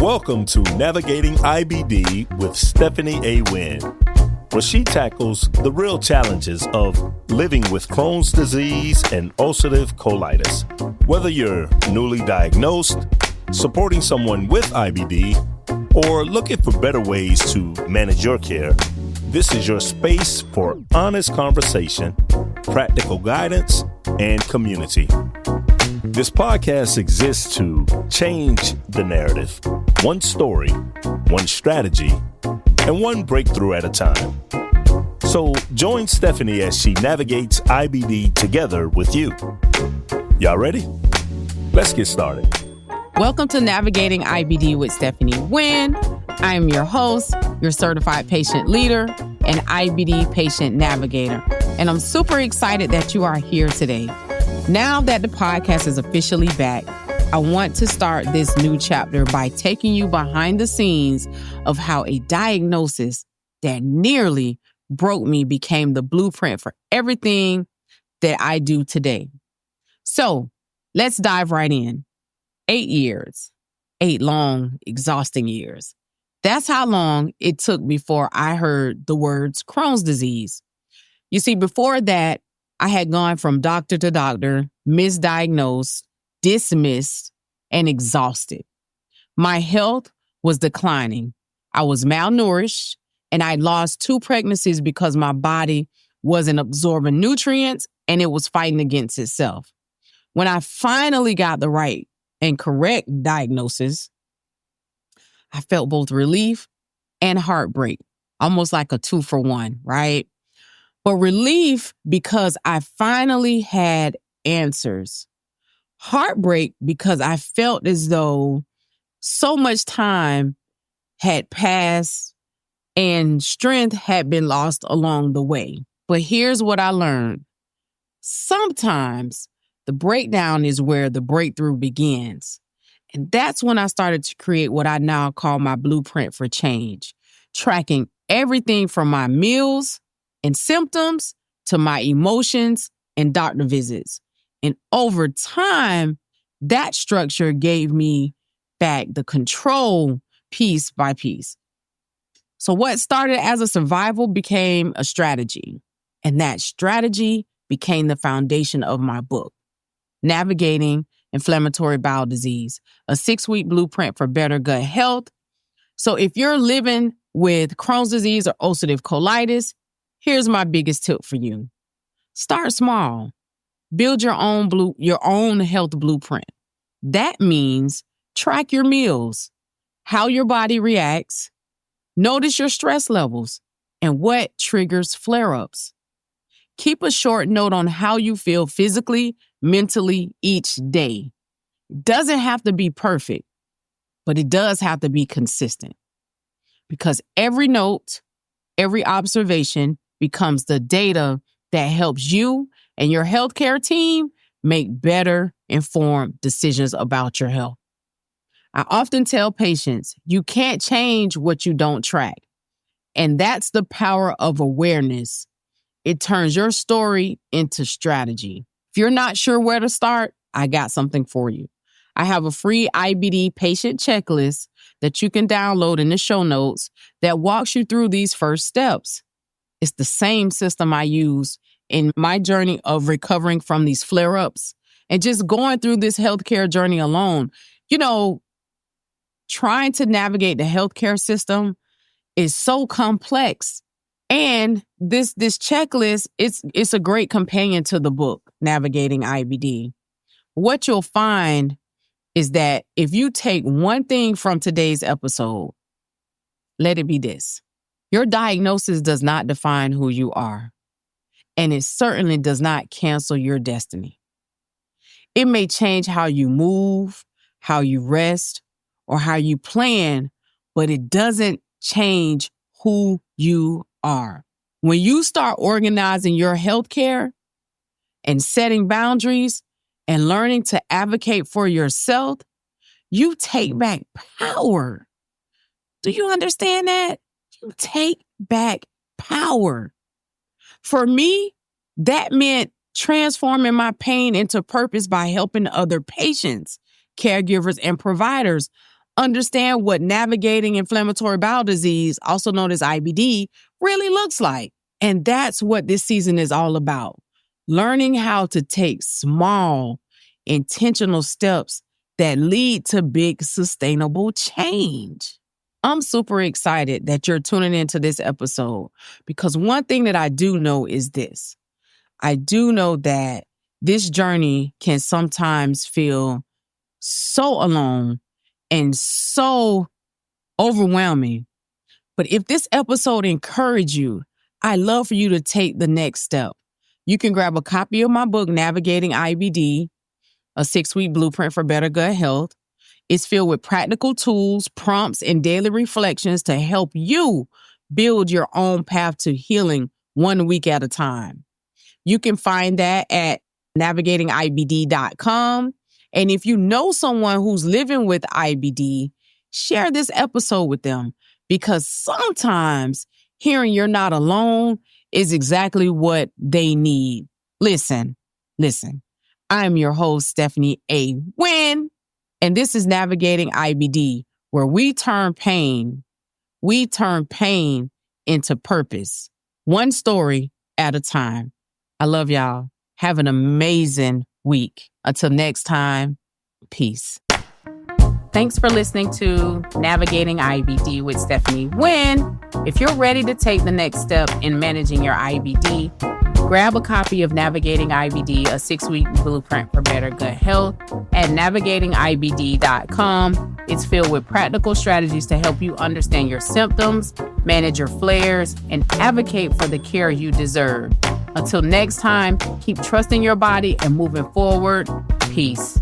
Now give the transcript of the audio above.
Welcome to Navigating IBD with Stephanie A. Wynn, where she tackles the real challenges of living with Crohn's disease and ulcerative colitis. Whether you're newly diagnosed, supporting someone with IBD, or looking for better ways to manage your care, this is your space for honest conversation, practical guidance, and community. This podcast exists to change the narrative, one story, one strategy, and one breakthrough at a time. So join Stephanie as she navigates IBD together with you. Y'all ready? Let's get started. Welcome to Navigating IBD with Stephanie Wynn. I am your host, your certified patient leader, and IBD patient navigator. And I'm super excited that you are here today. Now that the podcast is officially back, I want to start this new chapter by taking you behind the scenes of how a diagnosis that nearly broke me became the blueprint for everything that I do today. So let's dive right in. 8 years, 8 long, exhausting years. That's how long it took before I heard the words Crohn's disease. You see, before that, I had gone from doctor to doctor, misdiagnosed, dismissed, and exhausted. My health was declining. I was malnourished, and I lost 2 pregnancies because my body wasn't absorbing nutrients and it was fighting against itself. When I finally got the right and correct diagnosis, I felt both relief and heartbreak, almost like a 2-for-1, right? But relief because I finally had answers. Heartbreak because I felt as though so much time had passed and strength had been lost along the way. But here's what I learned. Sometimes the breakdown is where the breakthrough begins. And that's when I started to create what I now call my blueprint for change, tracking everything from my meals and symptoms to my emotions and doctor visits. And over time, that structure gave me back the control piece by piece. So what started as a survival became a strategy. And that strategy became the foundation of my book, Navigating Inflammatory Bowel Disease, a 6-week blueprint for better gut health. So if you're living with Crohn's disease or ulcerative colitis, here's my biggest tip for you. Start small. Build your own health blueprint. That means track your meals, how your body reacts, notice your stress levels, and what triggers flare-ups. Keep a short note on how you feel physically, mentally each day. It doesn't have to be perfect, but it does have to be consistent. Because every note, every observation becomes the data that helps you and your healthcare team make better informed decisions about your health. I often tell patients, you can't change what you don't track. And that's the power of awareness. It turns your story into strategy. If you're not sure where to start, I got something for you. I have a free IBD Patient Checklist that you can download in the show notes that walks you through these first steps. It's the same system I use in my journey of recovering from these flare-ups and just going through this healthcare journey alone. You know, trying to navigate the healthcare system is so complex. And this checklist, it's a great companion to the book, Navigating IBD. What you'll find is that if you take one thing from today's episode, let it be this. Your diagnosis does not define who you are, and it certainly does not cancel your destiny. It may change how you move, how you rest, or how you plan, but it doesn't change who you are. When you start organizing your healthcare and setting boundaries and learning to advocate for yourself, you take back power. Do you understand that? You take back power. For me, that meant transforming my pain into purpose by helping other patients, caregivers, and providers understand what navigating inflammatory bowel disease, also known as IBD, really looks like. And that's what this season is all about. Learning how to take small, intentional steps that lead to big, sustainable change. I'm super excited that you're tuning into this episode because one thing that I do know is this. I do know that this journey can sometimes feel so alone and so overwhelming. But if this episode encouraged you, I'd love for you to take the next step. You can grab a copy of my book, Navigating IBD, a 6-week blueprint for better gut health. It's filled with practical tools, prompts, and daily reflections to help you build your own path to healing 1 week at a time. You can find that at navigatingibd.com. And if you know someone who's living with IBD, share this episode with them because sometimes hearing you're not alone is exactly what they need. Listen. I am your host, Stephanie A. Wynn, and this is Navigating IBD, where we turn pain into purpose, one story at a time. I love y'all. Have an amazing week. Until next time, peace. Thanks for listening to Navigating IBD with Stephanie Wynn. If you're ready to take the next step in managing your IBD, grab a copy of Navigating IBD, a 6-week blueprint for better gut health at navigatingibd.com. It's filled with practical strategies to help you understand your symptoms, manage your flares, and advocate for the care you deserve. Until next time, keep trusting your body and moving forward. Peace.